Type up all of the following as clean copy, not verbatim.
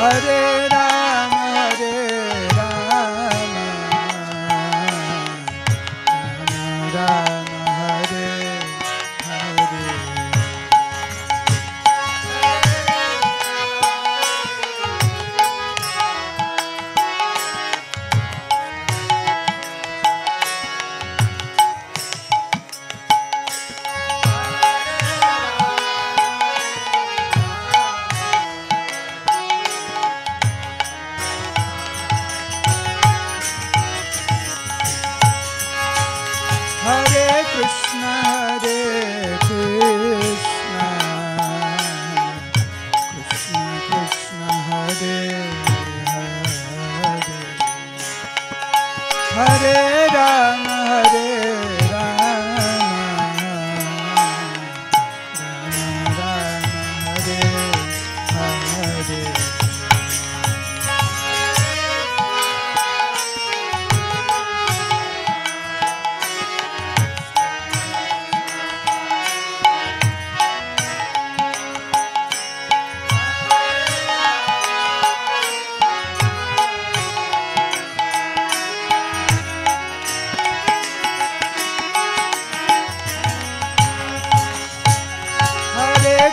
Hare Rama, Rama Hare Hare. Hare Krishna, Krishna Krishna, Hare Hare, Hare Rama, Rama Rama, Hare Hare.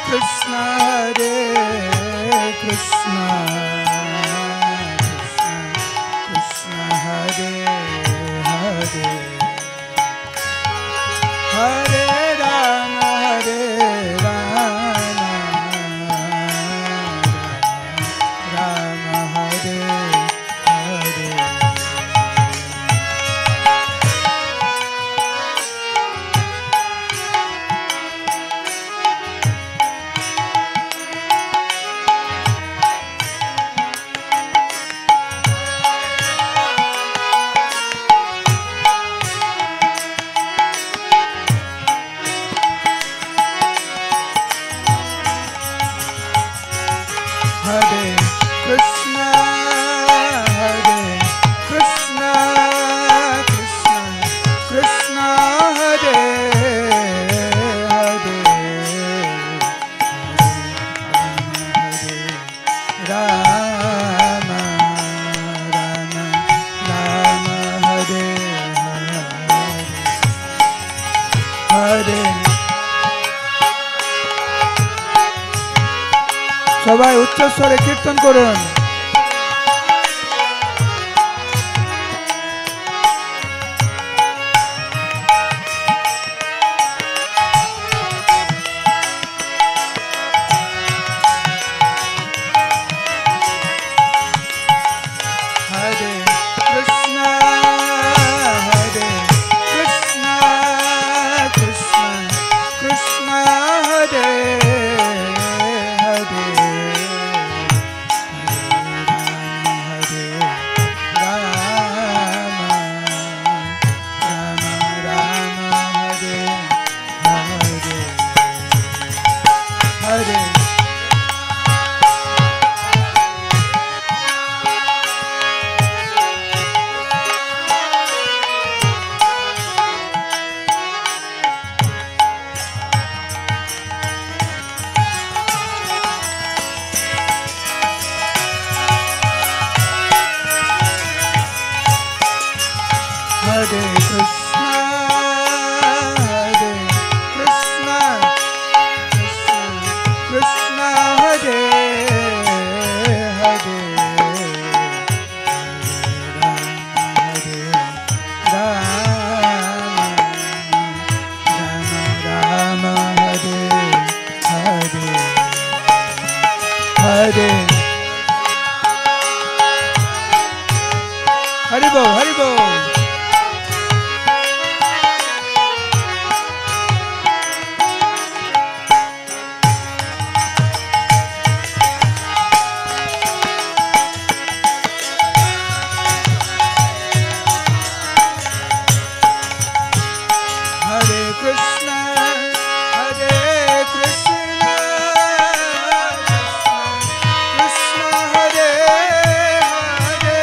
Krishna, Krishna Krishna, Hare Hare, Hare Rama, Rama Hare Hare. Hare Krishna, Krishna Krishna, Hare Hare, Rama Hare Hare. সবাই উচ্চস্বরে কীর্তন করুন। হরে কৃষ্ণ, কৃষ্ণ কৃষ্ণ, হরে Hare Krishna, Krishna Krishna, Hare Hare, Rama Hare Hare, Hare Haribol, Haribol. Hare Krishna, Krishna Hare Hare,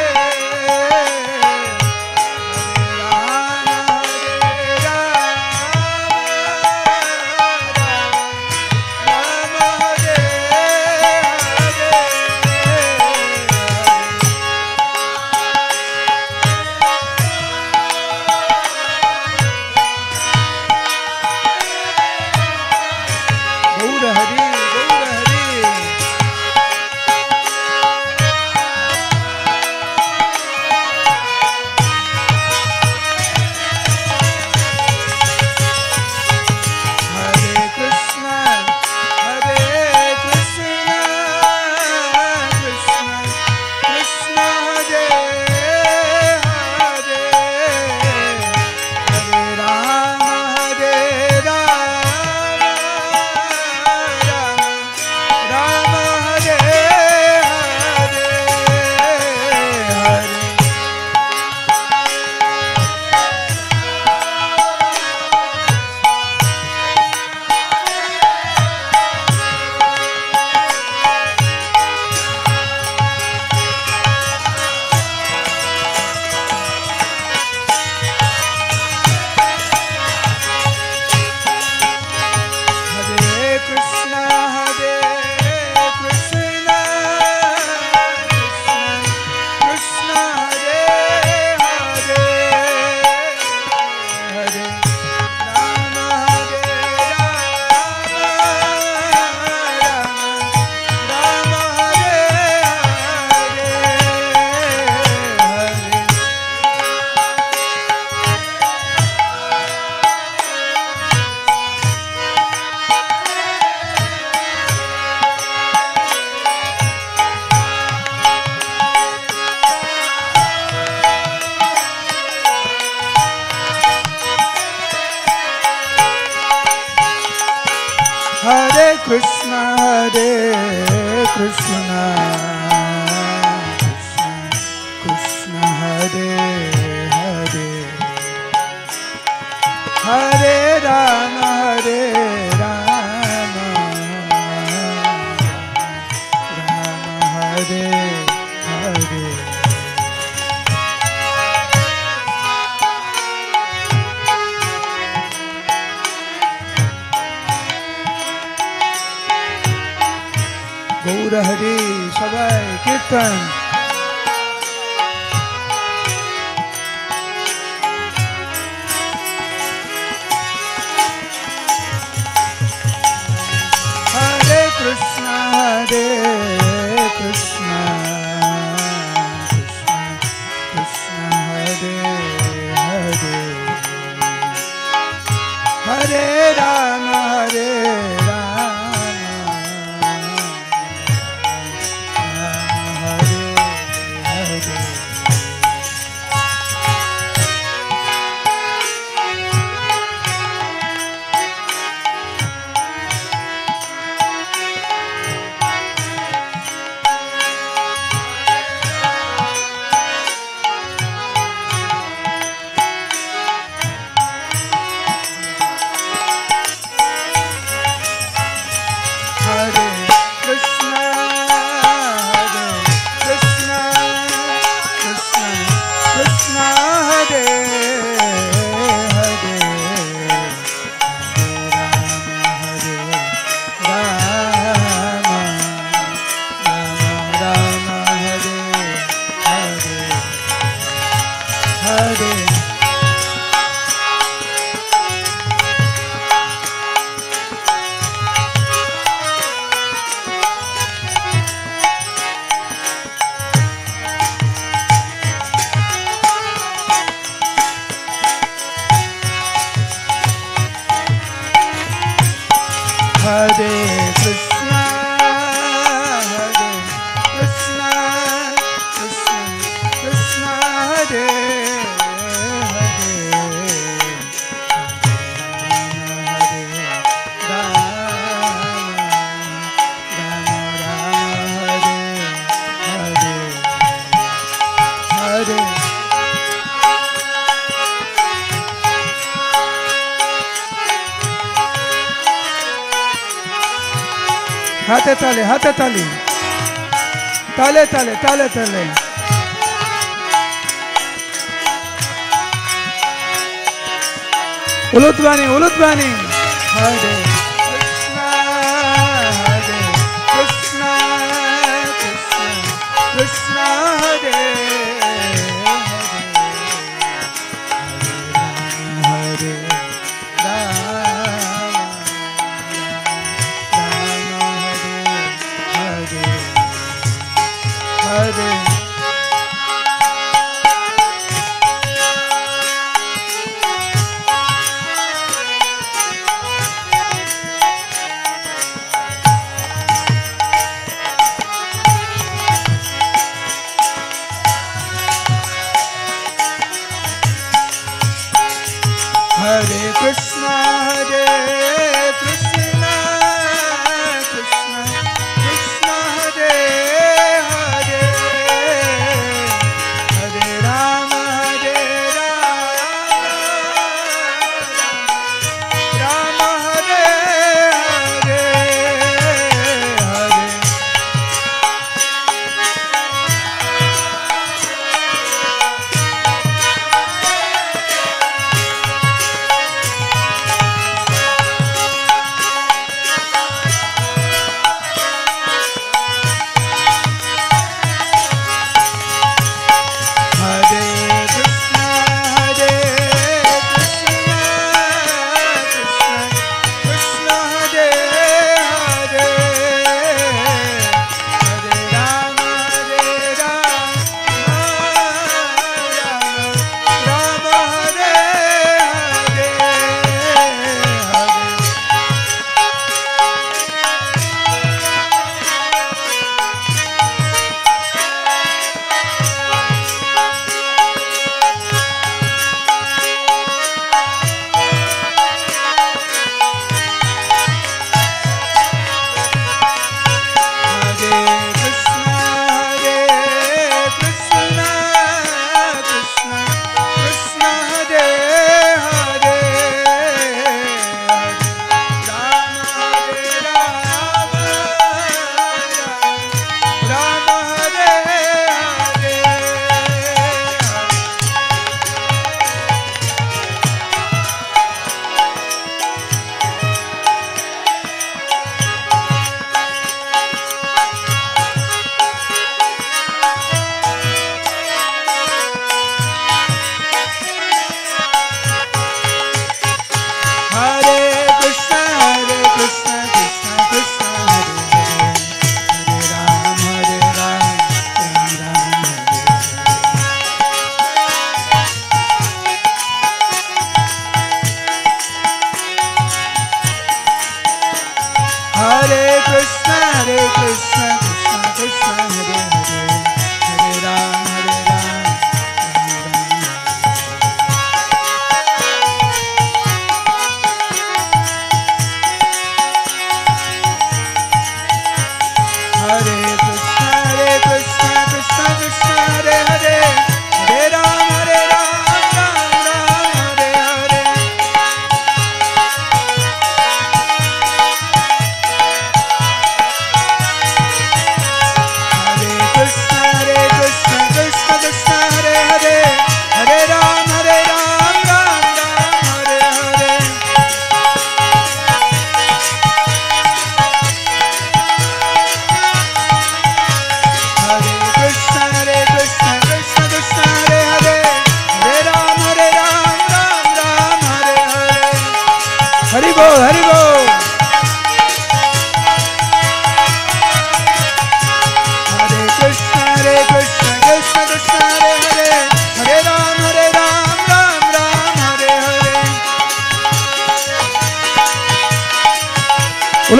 Hare Hare. Gour হরে সবাই কীর্তন। হরে কৃষ্ণ হরে কৃষ্ণ কৃষ্ণ কৃষ্ণ হরে হরে, হরে রাম হরে Hare Krishna, Hare Krishna, Krishna Krishna Hare Hare, Hare Rama, Rama Rama Hare Hare, Hare হাতে তালে, হাতে তালে, তালে তালে তালে তালে। উলুধ্বনি উলুধ্বনি। হরে কৃষ্ণ হরে কৃষ্ণ কৃষ্ণ কৃষ্ণ হরে হরে, হরে Hare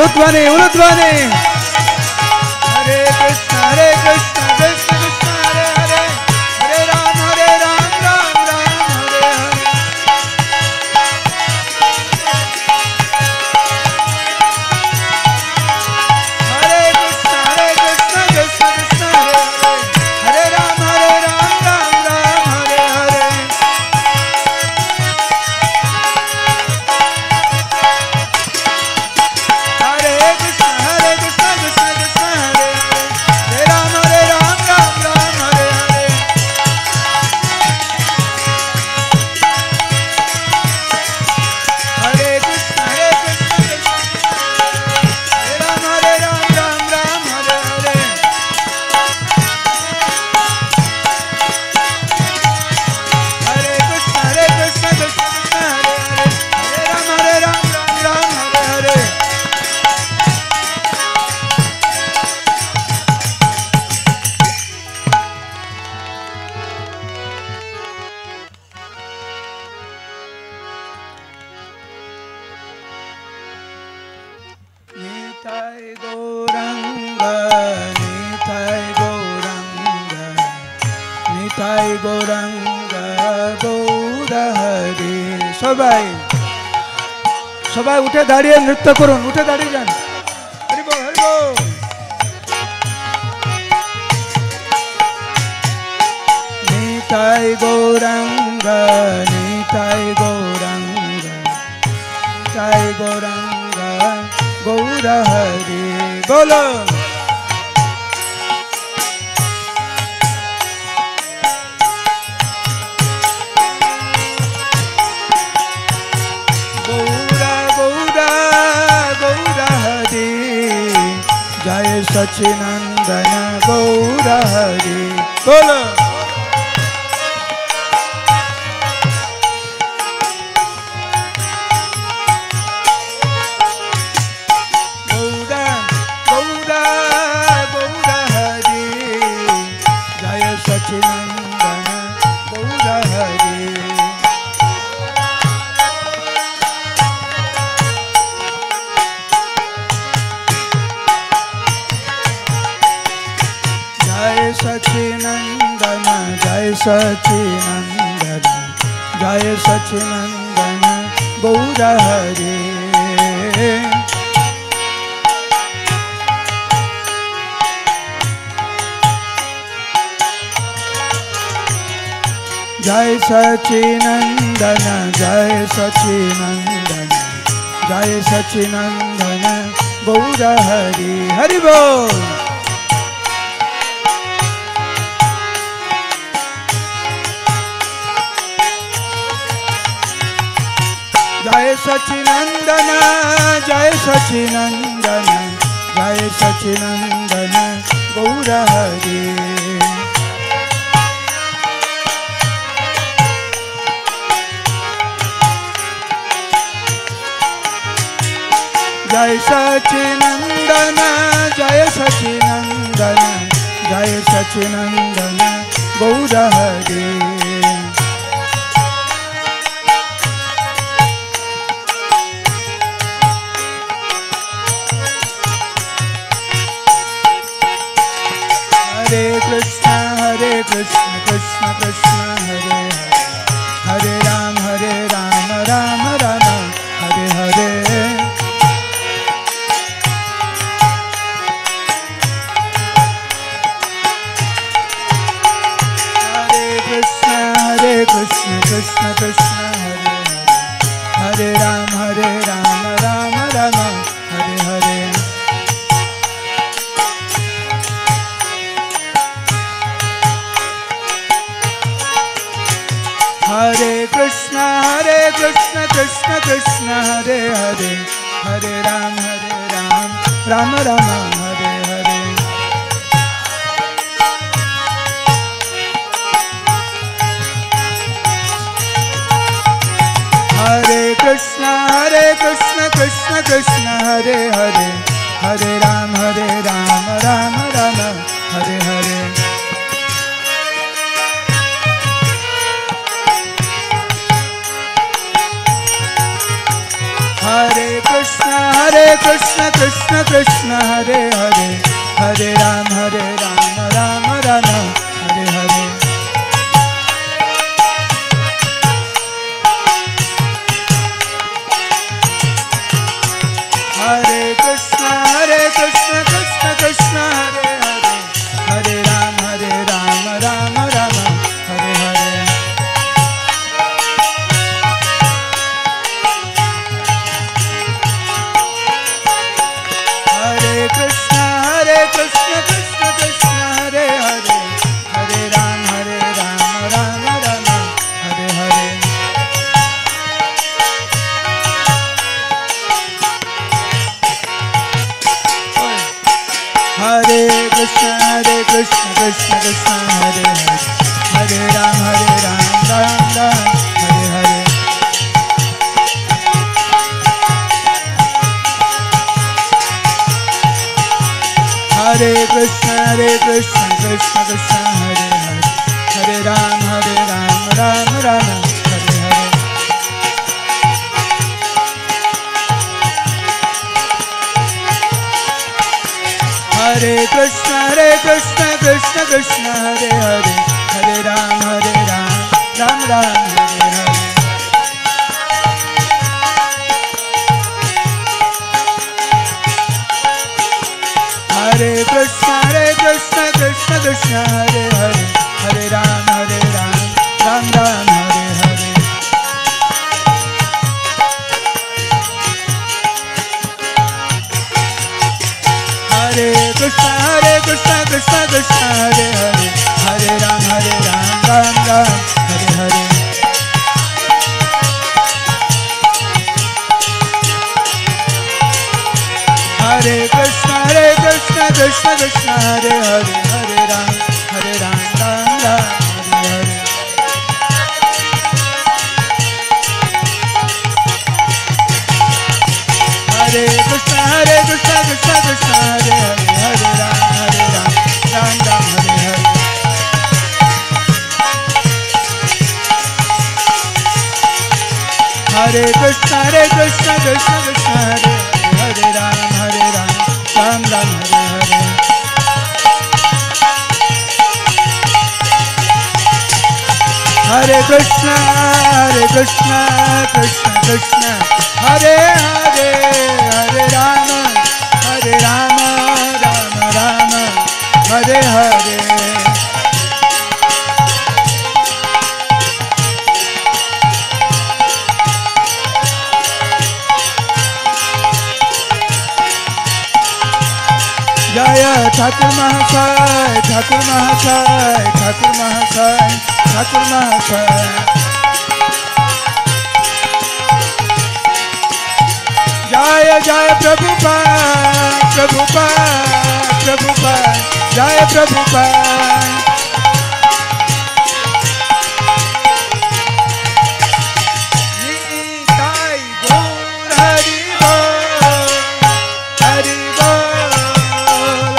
उलुध्वनि उलुध्वनि हरे कृष्ण कृष्ण कृष्ण हरे हरे हरे राम राम राम हरे हरे हरे कृष्ण कृष्ण कृष्ण हरे हरे हरे राम राम राम हरे हरे সবাই উঠে দাঁড়িয়ে নৃত্য করুন উঠে দাঁড়িয়ে যান হরি বল হরি বল নিতাই গৌরাঙ্গ নিতাই গৌরাঙ্গ নিতাই গৌরাঙ্গ গৌর হরি বলো जय सच्चिनंदन गौर हरि बोलो गौरा गौरा गौर हरि जय सच्चिनंदन गौर हरि सच्चिनंदन जय सच्चिनंदन जय सच्चिनंदन गौर हरि जय सच्चिनंदन जय सच्चिनंदन जय सच्चिनंदन गौर हरि हरि बोल जय सच्चिनंदन जय सच्चिनंदन जय सच्चिनंदन गौर हरि जय सच्चिनंदन जय सच्चिनंदन जय सच्चिनंदन गौर हरि हरे Krishna Krishna Krishna Hare Hare Ram Ram Ram Hare Hare Krishna Krishna Krishna Hare Hare Ram Ram Ram Hare Hare Hare Krishna Krishna Krishna Hare Hare Hare Ram Ram Ram Hare Hare Hare Krishna Krishna Krishna Hare Hare Hare Ram Ram Ram Hare Hare Hare Krishna Krishna Krishna Krishna Hare Hare Hare Ram Ram Rama Hare Hare Hare Krishna Krishna Krishna Hare Hare Hare Ram Rama Rama Hare Hare Hare Krishna Krishna Krishna Hare Hare Hare Ram Rama Rama Hare Hare Hare Krishna Krishna Krishna Hare Hare Hare Ram Ram Hare Hare Hare Krishna Krishna Krishna Hare Hare Hare Ram Rama Hare Hare Hare Krishna Krishna Krishna Hare Hare Hare Ram Rama Hare Hare Hare Krishna Krishna Hare Hare Hare Ram Rama Hare Hare Hare Krishna Krishna Hare Hare Hare Ram Rama Hare Hare Hare Krishna Krishna Hare Hare Hare Ram Rama Hare Hare Hare Krishna Krishna Hare Hare Hare Ram Rama Hare Hare Hare Krishna Krishna Hare Hare Ram Rama Hare Hare Hare Krishna Krishna Krishna Hare Hare Hare Rama Rama Hare Hare Jaya Thakur Mahasaya Thakur Mahasaya Thakur Mahasaya Thakur Mahasaya Jaya Jaya Prabhupada Prabhupada Jaya Prabhupada Nitai Gaur Hari Bol Hari Bol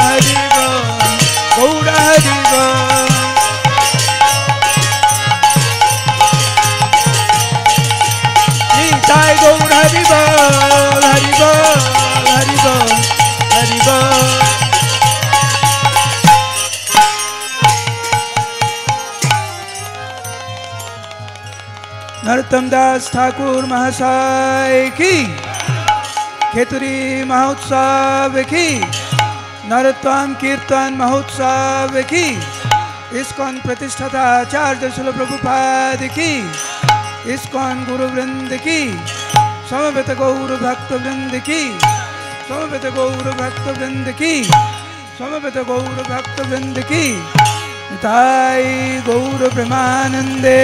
Hari Bol Gaur Hari Bol Nitai Gaur Hari Bol Hari Bol Hari Bol Hari Bol Narottam दास ठाकुर महाशय की खेतुरी महोत्सव की नरोत्तम कीर्तन महोत्सव की ISKCON प्रतिष्ठाता आचार्य श्रील प्रभुपाद की ISKCON गुरु वृंद की समवेत गौर भक्त वृंद की समवेत गौर भक्त वृंद की समवेत गौर भक्त वृंद की निताई गौर प्रेमानंदे।